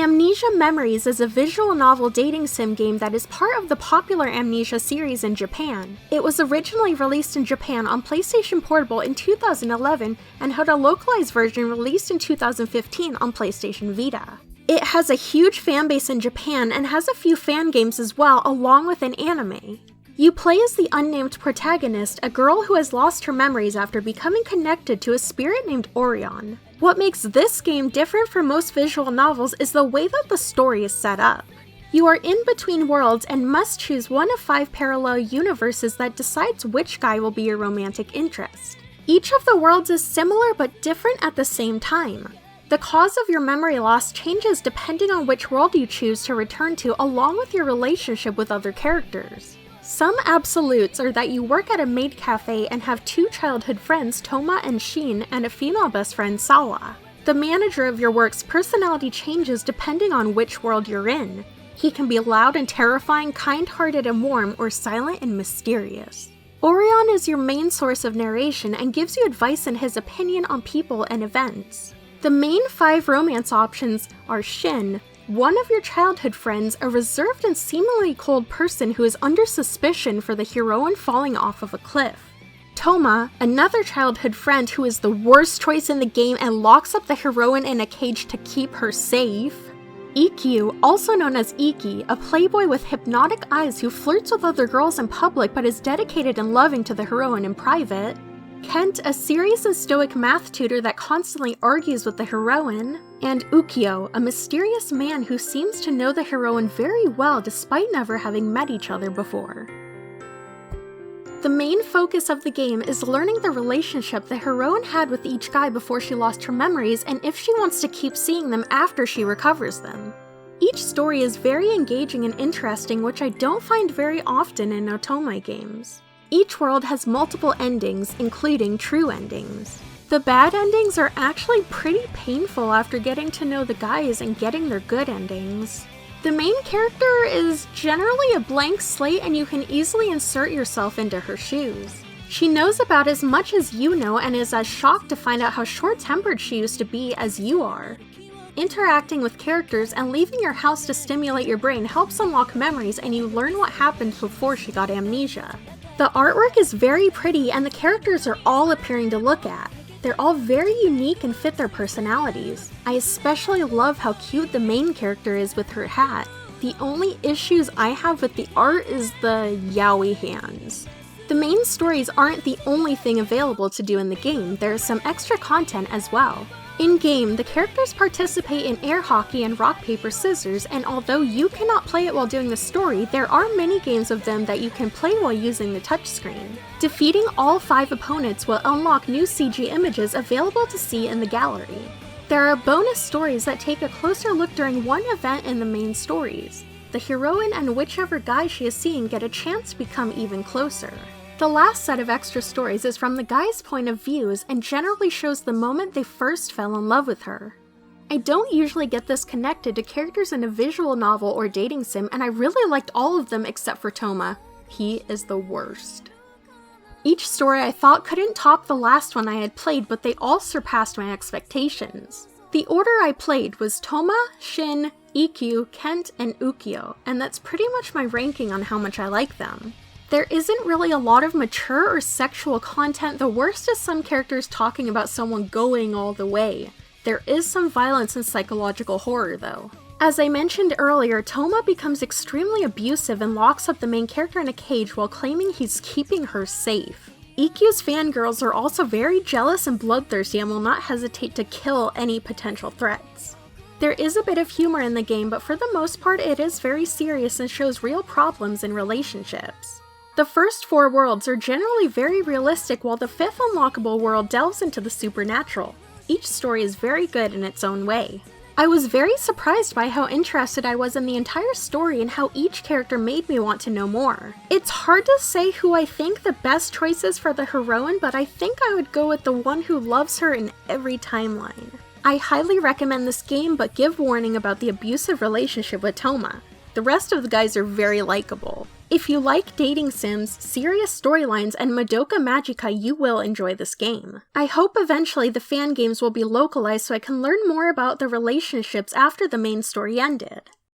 Amnesia Memories is a visual novel dating sim game that is part of the popular Amnesia series in Japan. It was originally released in Japan on PlayStation Portable in 2011 and had a localized version released in 2015 on PlayStation Vita. It has a huge fanbase in Japan and has a few fan games as well, along with an anime. You play as the unnamed protagonist, a girl who has lost her memories after becoming connected to a spirit named Orion. What makes this game different from most visual novels is the way that the story is set up. You are in between worlds and must choose one of 5 parallel universes that decides which guy will be your romantic interest. Each of the worlds is similar but different at the same time. The cause of your memory loss changes depending on which world you choose to return to, along with your relationship with other characters. Some absolutes are that you work at a maid cafe and have 2 childhood friends, Toma and Shin, and a female best friend, Sawa. The manager of your work's personality changes depending on which world you're in. He can be loud and terrifying, kind-hearted and warm, or silent and mysterious. Orion is your main source of narration and gives you advice and his opinion on people and events. The main 5 romance options are Shin, one of your childhood friends, a reserved and seemingly cold person who is under suspicion for the heroine falling off of a cliff. Toma, another childhood friend who is the worst choice in the game and locks up the heroine in a cage to keep her safe. Ikkyu, also known as Iki, a playboy with hypnotic eyes who flirts with other girls in public but is dedicated and loving to the heroine in private. Kent, a serious and stoic math tutor that constantly argues with the heroine, and Ukyo, a mysterious man who seems to know the heroine very well despite never having met each other before. The main focus of the game is learning the relationship the heroine had with each guy before she lost her memories and if she wants to keep seeing them after she recovers them. Each story is very engaging and interesting, which I don't find very often in otome games. Each world has multiple endings, including true endings. The bad endings are actually pretty painful after getting to know the guys and getting their good endings. The main character is generally a blank slate and you can easily insert yourself into her shoes. She knows about as much as you know and is as shocked to find out how short-tempered she used to be as you are. Interacting with characters and leaving your house to stimulate your brain helps unlock memories and you learn what happened before she got amnesia. The artwork is very pretty and the characters are all appearing to look at. They're all very unique and fit their personalities. I especially love how cute the main character is with her hat. The only issues I have with the art is the yaoi hands. The main stories aren't the only thing available to do in the game, there is some extra content as well. In-game, the characters participate in air hockey and rock, paper, scissors, and although you cannot play it while doing the story, there are mini-games of them that you can play while using the touchscreen. Defeating all 5 opponents will unlock new CG images available to see in the gallery. There are bonus stories that take a closer look during one event in the main stories. The heroine and whichever guy she is seeing get a chance to become even closer. The last set of extra stories is from the guy's point of views and generally shows the moment they first fell in love with her. I don't usually get this connected to characters in a visual novel or dating sim, and I really liked all of them except for Toma. He is the worst. Each story I thought couldn't top the last one I had played, but they all surpassed my expectations. The order I played was Toma, Shin, Ikkyu, Kent, and Ukyo, and that's pretty much my ranking on how much I like them. There isn't really a lot of mature or sexual content, the worst is some characters talking about someone going all the way. There is some violence and psychological horror though. As I mentioned earlier, Toma becomes extremely abusive and locks up the main character in a cage while claiming he's keeping her safe. Ikkyu's fangirls are also very jealous and bloodthirsty and will not hesitate to kill any potential threats. There is a bit of humor in the game, but for the most part it is very serious and shows real problems in relationships. The first 4 worlds are generally very realistic, while the 5th unlockable world delves into the supernatural. Each story is very good in its own way. I was very surprised by how interested I was in the entire story and how each character made me want to know more. It's hard to say who I think the best choice is for the heroine, but I think I would go with the one who loves her in every timeline. I highly recommend this game, but give warning about the abusive relationship with Toma. The rest of the guys are very likable. If you like dating sims, serious storylines, and Madoka Magica, you will enjoy this game. I hope eventually the fan games will be localized so I can learn more about the relationships after the main story ended.